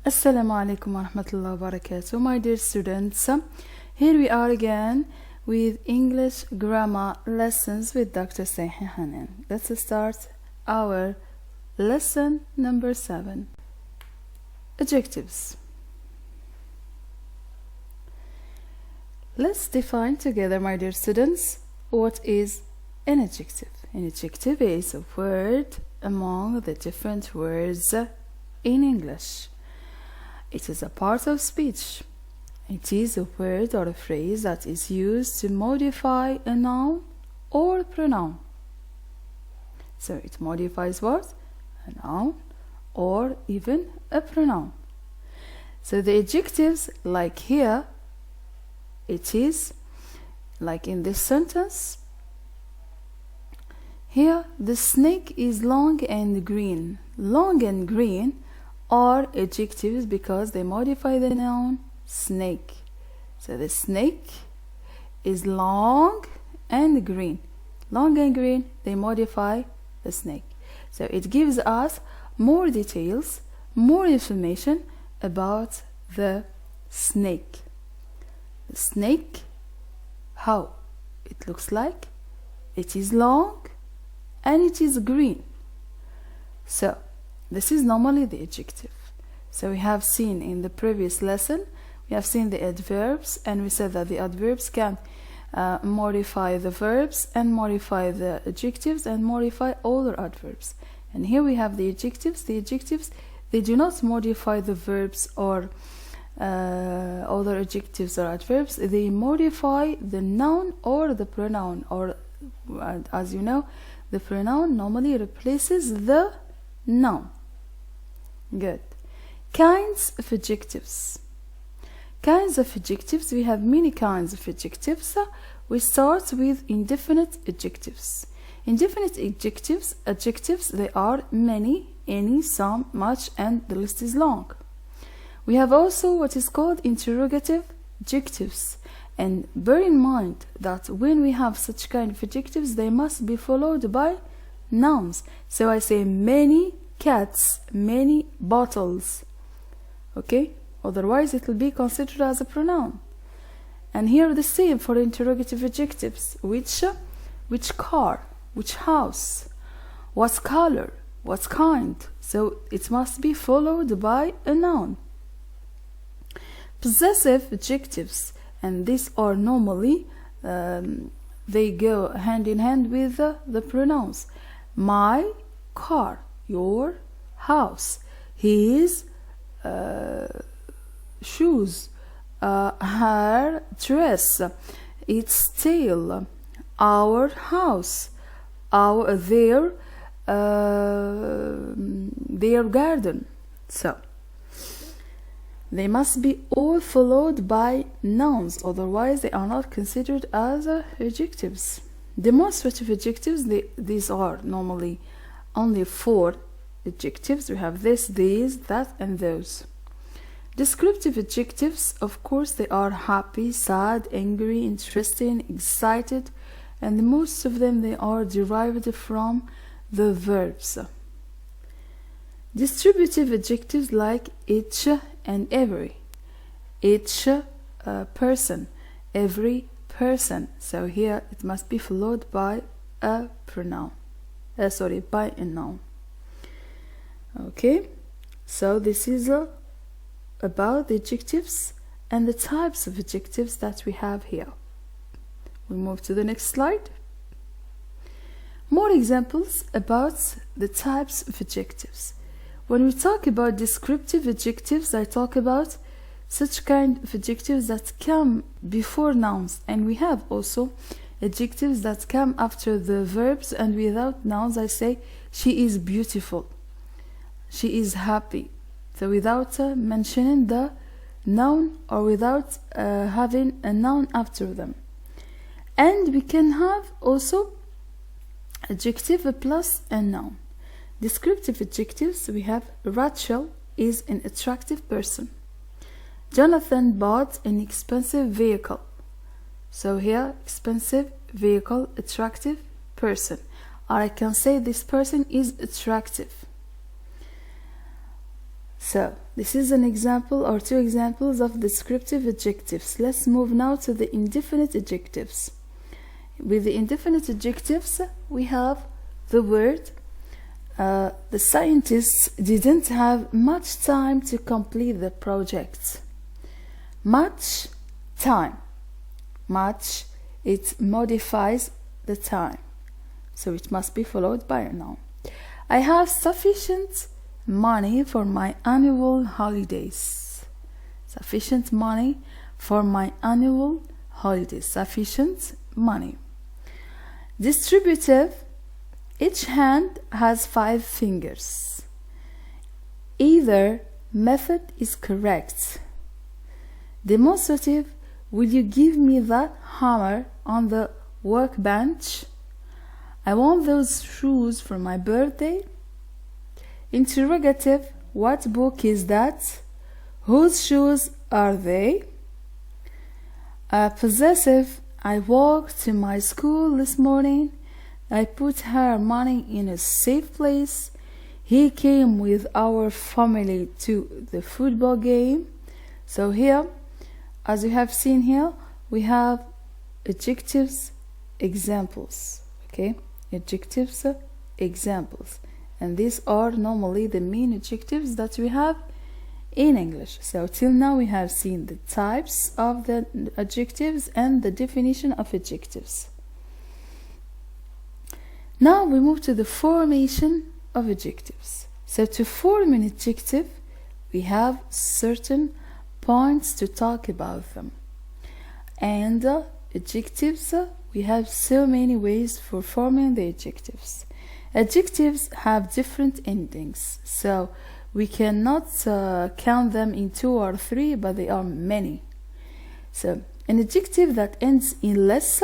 Assalamu alaikum wa rahmatullahi wa barakatuh. My dear students, here we are again with English grammar lessons with Dr. SAIHI Hanane. Let's start our lesson number 7. Adjectives. Let's define together, my dear students, what is an adjective. An adjective is a word among the different words in English. It is a part of speech. It is a word or a phrase that is used to modify a noun or pronoun. So it modifies what? A noun or even a pronoun. So the adjectives, like here, it is like in this sentence. Here, the snake is long and green. Long and green are adjectives because they modify the noun snake. So the snake is long and green. Long and green, they modify the snake. So it gives us more details, more information about the snake. The snake, how it looks like, it is long and it is green. So this is normally the adjective. So we have seen in the previous lesson, we have seen the adverbs, and we said that the adverbs can modify the verbs and modify the adjectives and modify all the adverbs. And here we have the adjectives. The adjectives, they do not modify the verbs or other adjectives or adverbs. They modify the noun or the pronoun, or as you know, the pronoun normally replaces the noun. Good. Kinds of adjectives. Kinds of adjectives. We have many kinds of adjectives. We start with indefinite adjectives. Indefinite adjectives, they are many, any, some, much, and the list is long. We have also what is called interrogative adjectives. And bear in mind that when we have such kind of adjectives, they must be followed by nouns. So I say many cats, many bottles. Okay? Otherwise it will be considered as a pronoun. And here the same for interrogative adjectives. Which car, which house, what color, what kind. So it must be followed by a noun. Possessive adjectives, and these are normally they go hand in hand with the pronouns. My car, your house, his shoes, her dress, its tail, our house, their garden. So they must be all followed by nouns, otherwise they are not considered as adjectives. Demonstrative adjectives, these are normally only 4 adjectives. We have this, these, that, and those. Descriptive adjectives, of course, they are happy, sad, angry, interesting, excited, and most of them, they are derived from the verbs. Distributive adjectives like each and every. Each person, every person. So here it must be followed by a pronoun. By a noun. Okay, so this is about the adjectives and the types of adjectives that we have here. We move to the next slide. More examples about the types of adjectives. When we talk about descriptive adjectives, I talk about such kind of adjectives that come before nouns, and we have also adjectives that come after the verbs, and without nouns I say she is beautiful, she is happy. So without mentioning the noun or without having a noun after them. And we can have also adjective plus a noun. Descriptive adjectives, we have Rachel is an attractive person. Jonathan bought an expensive vehicle. So here, expensive vehicle, attractive person. Or I can say this person is attractive. So this is an example or two examples of descriptive adjectives. Let's move now to the indefinite adjectives. With the indefinite adjectives, we have the word. The scientists didn't have much time to complete the project. Much time. Much, it modifies the time, so it must be followed by a noun. I have sufficient money for my annual holidays. Sufficient money for my annual holidays. Sufficient money. Distributive, each hand has 5 fingers. Either method is correct. Demonstrative, will you give me that hammer on the workbench? I want those shoes for my birthday. Interrogative, what book is that? Whose shoes are they? Possessive, I walked to my school this morning. I put her money in a safe place. He came with our family to the football game. So here, as you have seen here, we have adjectives, examples. Okay, adjectives, examples. And these are normally the main adjectives that we have in English. So till now we have seen the types of the adjectives and the definition of adjectives. Now we move to the formation of adjectives. So to form an adjective, we have certain points to talk about them. And adjectives, we have so many ways for forming the adjectives. Adjectives have different endings, so we cannot count them in 2 or 3, but they are many. So an adjective that ends in less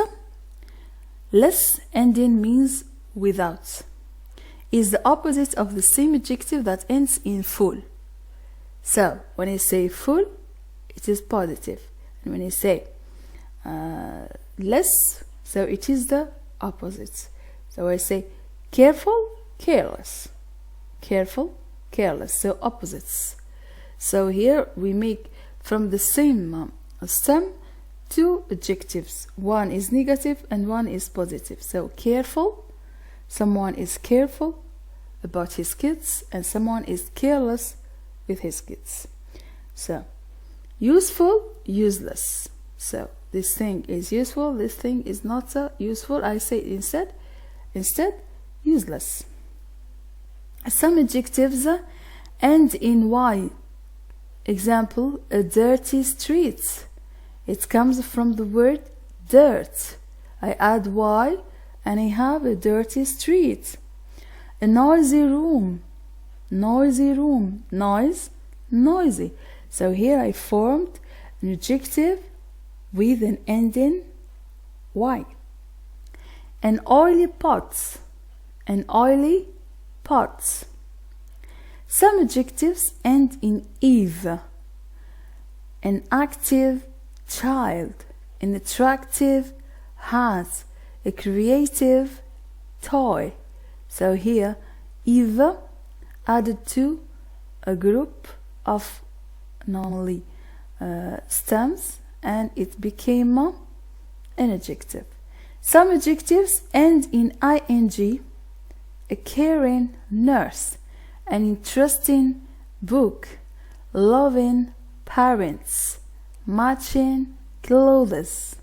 ending means without, is the opposite of the same adjective that ends in full. So when you say full, it is positive, and when you say less, so it is the opposite. So I say careful, careless. Careful, careless. So opposites. So here we make from the same stem 2 adjectives. One is negative and one is positive. So careful, someone is careful about his kids, and someone is careless with his kids. So useful, useless. So this thing is useful, this thing is not useful. I say instead useless. Some adjectives end in Y. Example, a dirty street. It comes from the word dirt. I add Y and I have a dirty street. A noisy room. Noisy room. Noise, noisy. So here I formed an adjective with an ending Y. An oily pot. An oily pot. Some adjectives end in eve. An active child. An attractive hat. A creative toy. So here eve added to a group of normally stems, and it became an adjective. Some adjectives end in ing. A caring nurse, an interesting book, loving parents, matching clothes.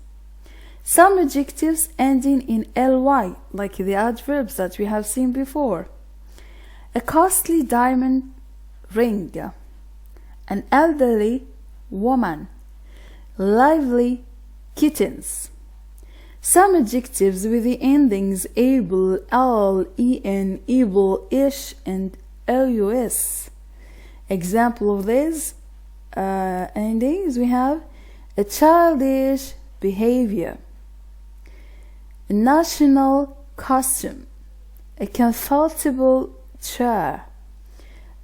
Some adjectives ending in ly, like the adverbs that we have seen before. A costly diamond ring, an elderly woman, lively kittens. Some adjectives with the endings able, al, en, able, ish, and lus. Example of these endings, we have a childish behavior, a national costume, a comfortable chair,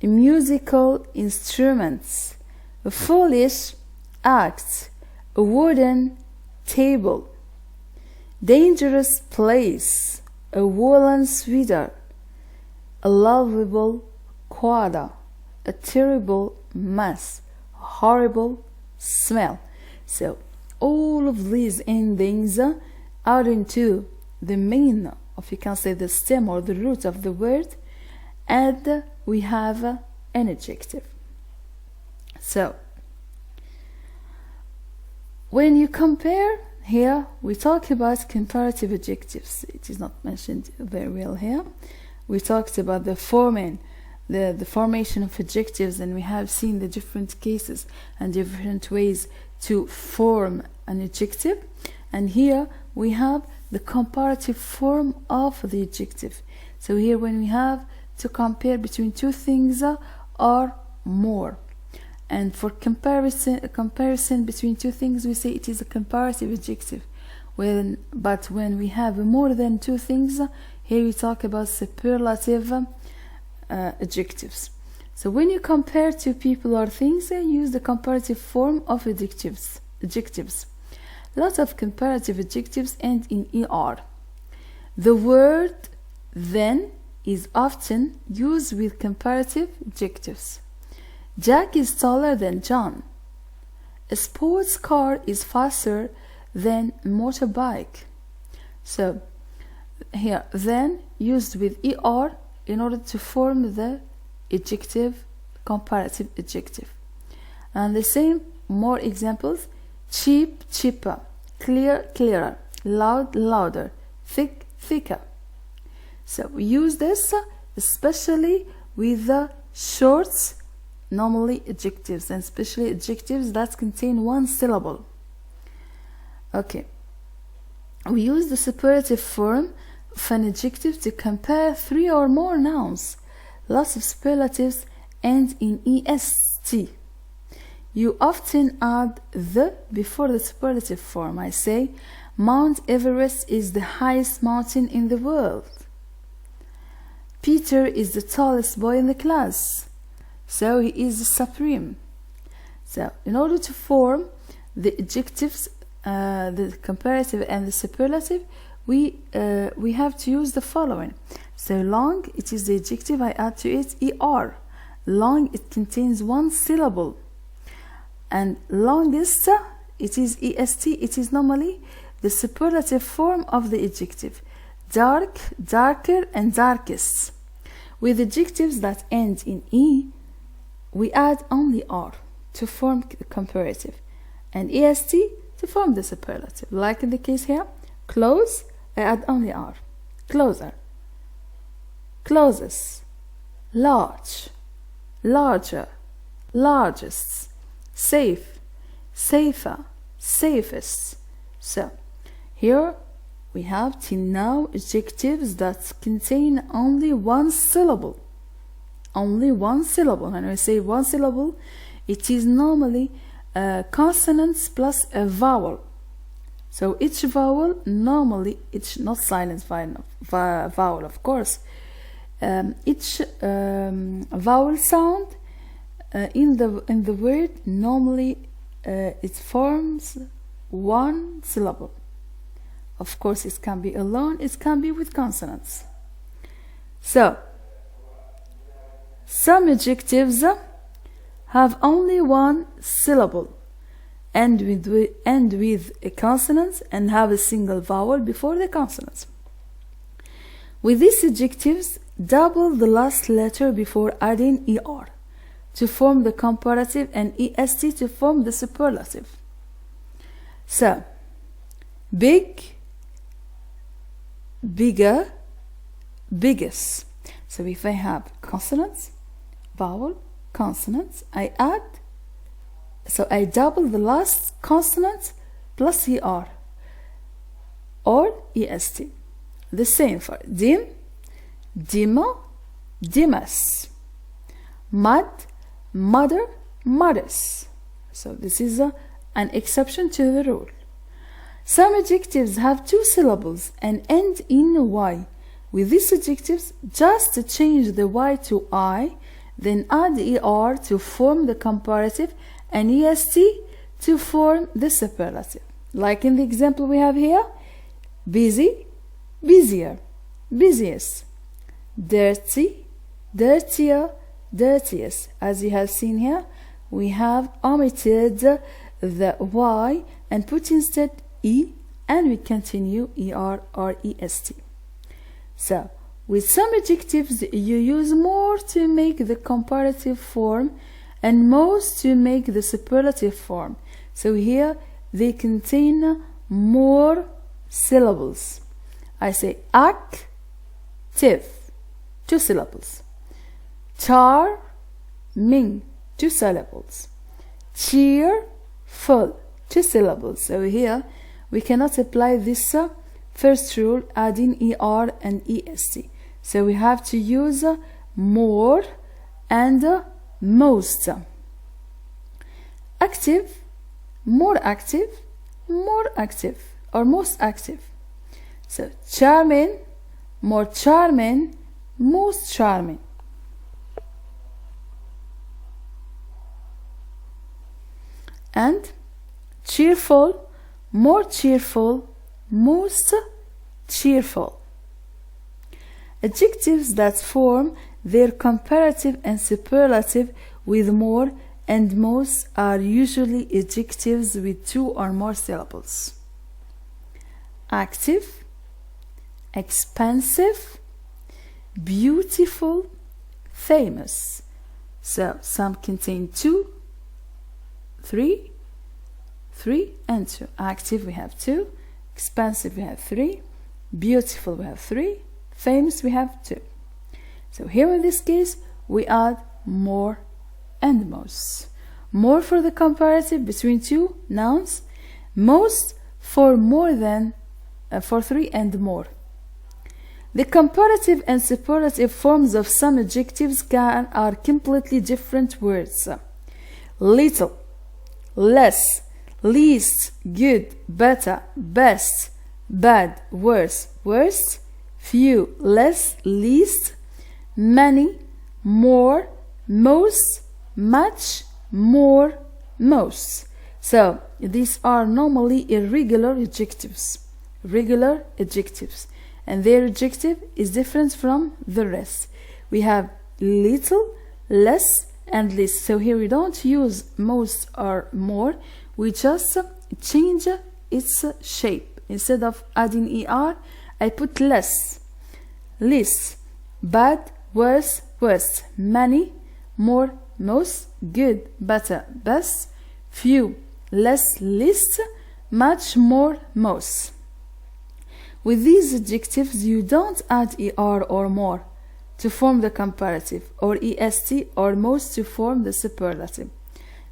a musical instruments, a foolish act, a wooden table, dangerous place, a woolen sweater, a lovable quadra, a terrible mess, horrible smell. So all of these endings are into the main, if you can say, the stem or the root of the word, and we have an adjective. So when you compare, here we talk about comparative adjectives. It is not mentioned very well here. We talked about the forming, the formation of adjectives, and we have seen the different cases and different ways to form an adjective. And here we have the comparative form of the adjective. So here when we have to compare between two things or more, and for comparison between two things, we say it is a comparative adjective. But when we have more than two things, here we talk about superlative adjectives. So when you compare two people or things, use the comparative form of adjectives. Lots of comparative adjectives end in er. The word then is often used with comparative adjectives. Jack is taller than John. A sports car is faster than a motorbike. So here then used with er in order to form the adjective, comparative adjective. And the same, more examples: cheap, cheaper, clear, clearer, loud, louder, thick, thicker. So we use this especially with the short, normally adjectives, and especially adjectives that contain one syllable. Okay, we use the superlative form of an adjective to compare three or more nouns. Lots of superlatives end in est. You often add the before the superlative form. I say, Mount Everest is the highest mountain in the world. Peter is the tallest boy in the class, so he is the supreme. So in order to form the adjectives, the comparative and the superlative, we have to use the following. So long, it is the adjective, I add to it er. Long, it contains one syllable. And longest, it is est. It is normally the superlative form of the adjective. Dark, darker, and darkest. With adjectives that end in e, we add only er to form the comparative, and est to form the superlative. Like in the case here, close, I add only er. Closer, closest, large, larger, largest, safe, safer, safest. So here we have till now adjectives that contain only one syllable. Only one syllable. And when I say one syllable, it is normally consonants plus a vowel. So each vowel, normally, it's not silent vowel, of course. Each vowel sound in the word, normally it forms one syllable. Of course, it can be alone, it can be with consonants. So some adjectives have only one syllable, end with a consonant, and have a single vowel before the consonant. With these adjectives, double the last letter before adding er to form the comparative, and est to form the superlative. So big, bigger, biggest. So if I have consonants, vowel, consonants, I double the last consonant plus er or est. The same for dim, dimmer, dimmest, mud, mother, modest. So this is an exception to the rule. Some adjectives have two syllables and end in y. With these adjectives, just change the y to I, then add er to form the comparative, and est to form the superlative. Like in the example we have here, busy, busier, busiest, dirty, dirtier, dirtiest. As you have seen here, we have omitted the Y and put instead E, and we continue ER or EST. So, with some adjectives, you use more to make the comparative form and most to make the superlative form. So here, they contain more syllables. I say active, 2 syllables. Charming, 2 syllables. Cheerful, 2 syllables. So here, we cannot apply this first rule, adding ER and EST. So we have to use more and most. Active, more active, or most active. So charming, more charming, most charming. And cheerful, more cheerful, most cheerful. Adjectives that form their comparative and superlative with more and most are usually adjectives with 2 or more syllables. Active, expensive, beautiful, famous. So some contain 2, 3, and 2. Active we have 2, expensive we have 3, beautiful we have 3, famous we have 2. So here in this case we add more and most. More for the comparative between 2 nouns, most for more than for 3 and more. The comparative and superlative forms of some adjectives are completely different words. Little, less, least, good, better, best, bad, worse, worst, few, less, least, many, more, most, much, more, most. So these are normally irregular adjectives. Regular adjectives. And their adjective is different from the rest. We have little, less, and least. So here we don't use most or more. We just change its shape. Instead of adding ER, I put less, least, bad, worse, worst, many, more, most, good, better, best, few, less, least, much, more, most. With these adjectives, you don't add ER or more to form the comparative, or EST or most to form the superlative.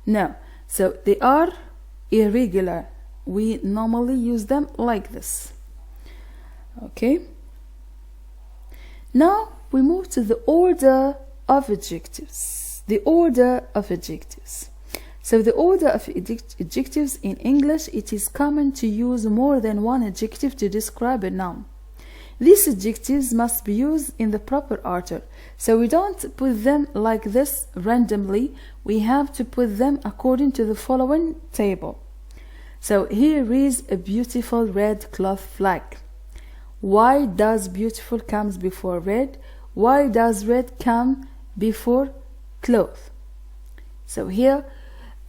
No, so they are irregular. We normally use them like this. Okay. Now we move to the order of adjectives. The order of adjectives. So the order of adjectives in English, it is common to use more than one adjective to describe a noun. These adjectives must be used in the proper order. So we don't put them like this randomly. We have to put them according to the following table. So here is a beautiful red cloth flag. Why does beautiful comes before red? Why does red come before cloth? So here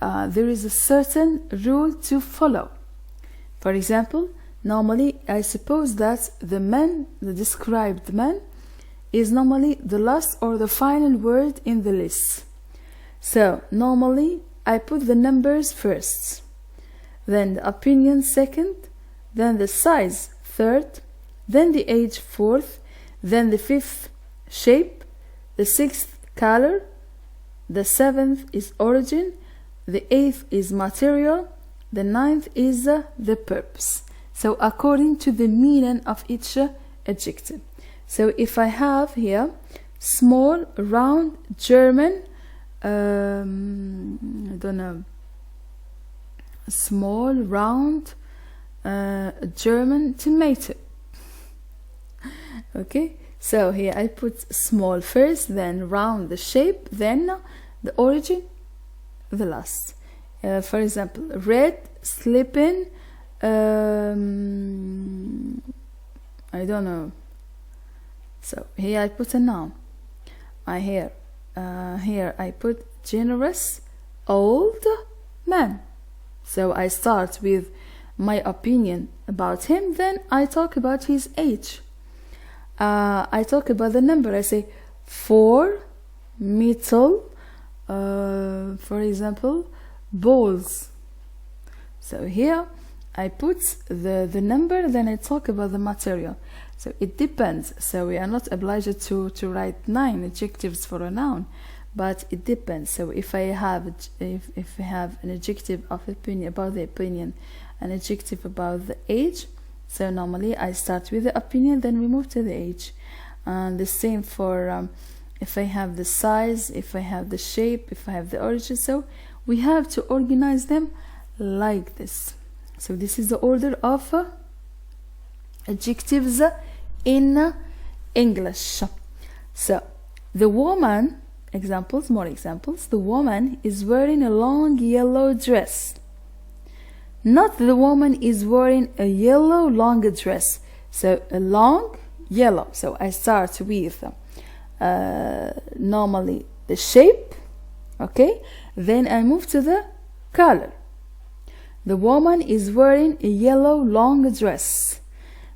there is a certain rule to follow. For example, normally I suppose that the man, the described man, is normally the last or the final word in the list. So normally I put the numbers first, then the opinion second, then the size third, then the age fourth, then the fifth shape, the sixth color, the seventh is origin, the eighth is material, the ninth is the purpose. So according to the meaning of each adjective. So if I have here small, round, German, I don't know, small, round, German tomato. Okay, so here I put small first, then round the shape, then the origin, the last. For example, red, slipping, I don't know. So here I put a noun. My hair, here I put generous old man. So I start with my opinion about him, then I talk about his age. I talk about the number. I say 4 metal, for example, balls. So here I put the number, then I talk about the material. So it depends. So we are not obliged to write 9 adjectives for a noun, but it depends. So if I have an adjective of opinion about the opinion, an adjective about the age, so normally I start with the opinion, then we move to the age. And the same for if I have the size, if I have the shape, if I have the origin. So we have to organize them like this. So this is the order of adjectives in English. So the woman, examples, more examples. The woman is wearing a long yellow dress. Not the woman is wearing a yellow long dress. So a long yellow. So I start with normally the shape, okay? Then I move to the color. The woman is wearing a yellow long dress.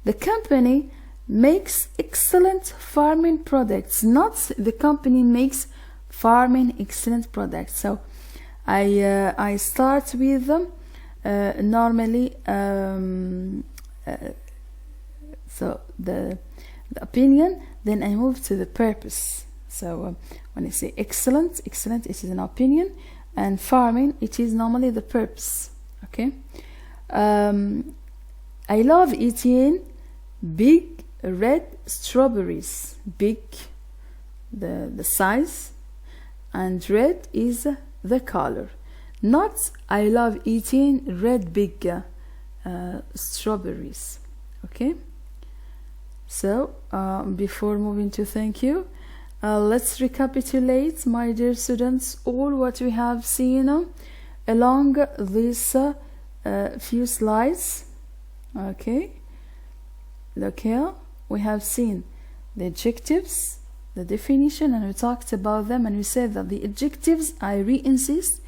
The company makes excellent farming products. Not the company makes farming excellent products. So I start with them normally. So the opinion. Then I move to the purpose. So when I say excellent, it is an opinion, and farming, it is normally the purpose. Okay. I love eating big red strawberries. Big, the size, and red is the color. Not I love eating red big strawberries. Okay. So before moving to thank you, let's recapitulate, my dear students, all what we have seen along these few slides. Okay, look here, we have seen the adjectives, the definition, and we talked about them, and we said that the adjectives, I re-insist,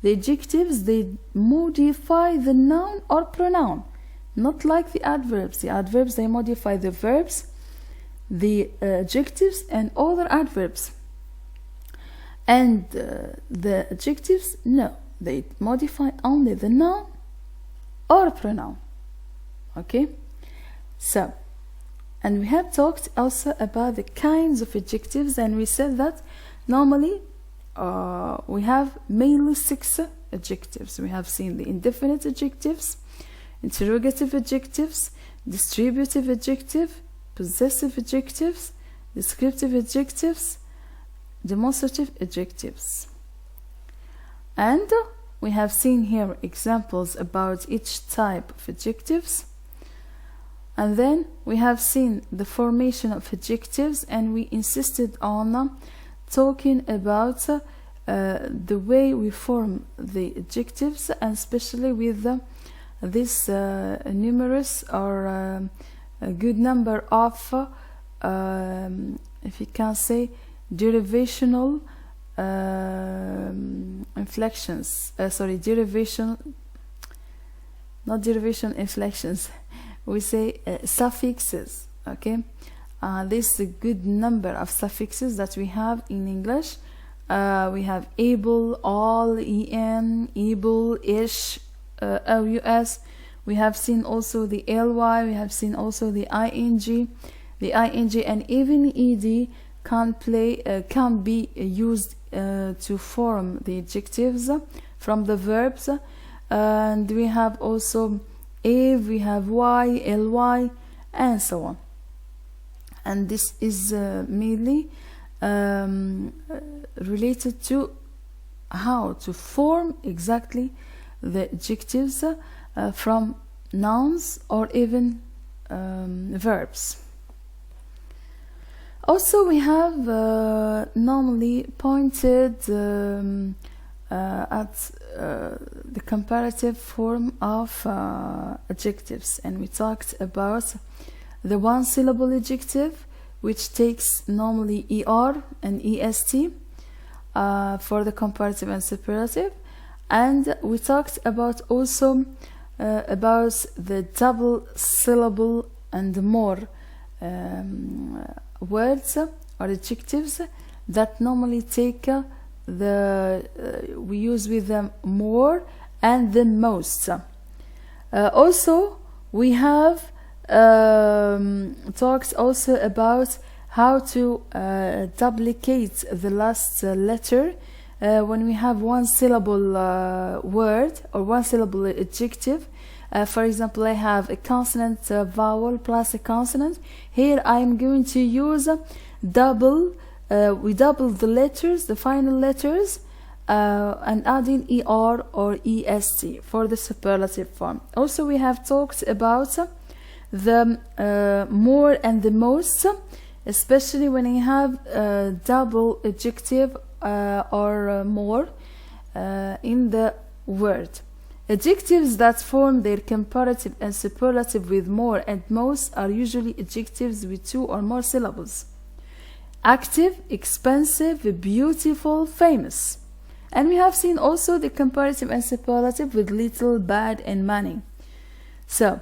the adjectives, they modify the noun or pronoun, not like the adverbs. The adverbs, they modify the verbs, the adjectives, and other adverbs. And the adjectives, no, they modify only the noun or pronoun. Okay, so, and we have talked also about the kinds of adjectives, and we said that normally we have mainly 6 adjectives. We have seen the indefinite adjectives, interrogative adjectives, distributive adjective, possessive adjectives, descriptive adjectives, demonstrative adjectives. And we have seen here examples about each type of adjectives. And then we have seen the formation of adjectives, and we insisted on talking about the way we form the adjectives, and especially with this numerous or a good number of, if you can say, derivational inflections. Inflections. We say suffixes. Okay, this is a good number of suffixes that we have in English. We have able, all, en, able, ish, ous. We have seen also the ly. We have seen also the ing. The ing and even ed can be used to form the adjectives from the verbs. And we have also if, we have y, ly, and so on. And this is mainly related to how to form exactly the adjectives from nouns or even verbs. Also, we have normally pointed at the comparative form of adjectives, and we talked about the one-syllable adjective, which takes normally er and est, for the comparative and superlative, and we talked about also about the double syllable and more words or adjectives that normally take we use with them more and the most. Also we have talked also about how to duplicate the last letter when we have one syllable word or one syllable adjective. For example, I have a consonant vowel plus a consonant. Here I am going to use double. We double the letters, the final letters, and adding er or est for the superlative form. Also, we have talked about the more and the most, especially when you have double adjective or more in the word. Adjectives that form their comparative and superlative with more and most are usually adjectives with 2 or more syllables. Active, expensive, beautiful, famous. And we have seen also the comparative and superlative with little, bad, and many. So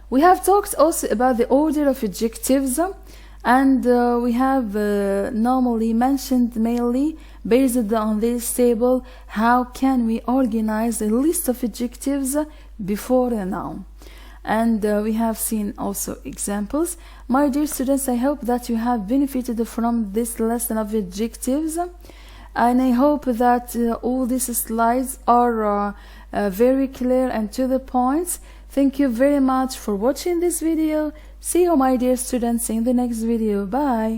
we have talked also about the order of adjectives, and we have normally mentioned mainly based on this table how can we organize a list of adjectives before a noun. And we have seen also examples. My dear students, I hope that you have benefited from this lesson of adjectives, and I hope that all these slides are very clear and to the point. Thank you very much for watching this video. See you, my dear students, in the next video. Bye.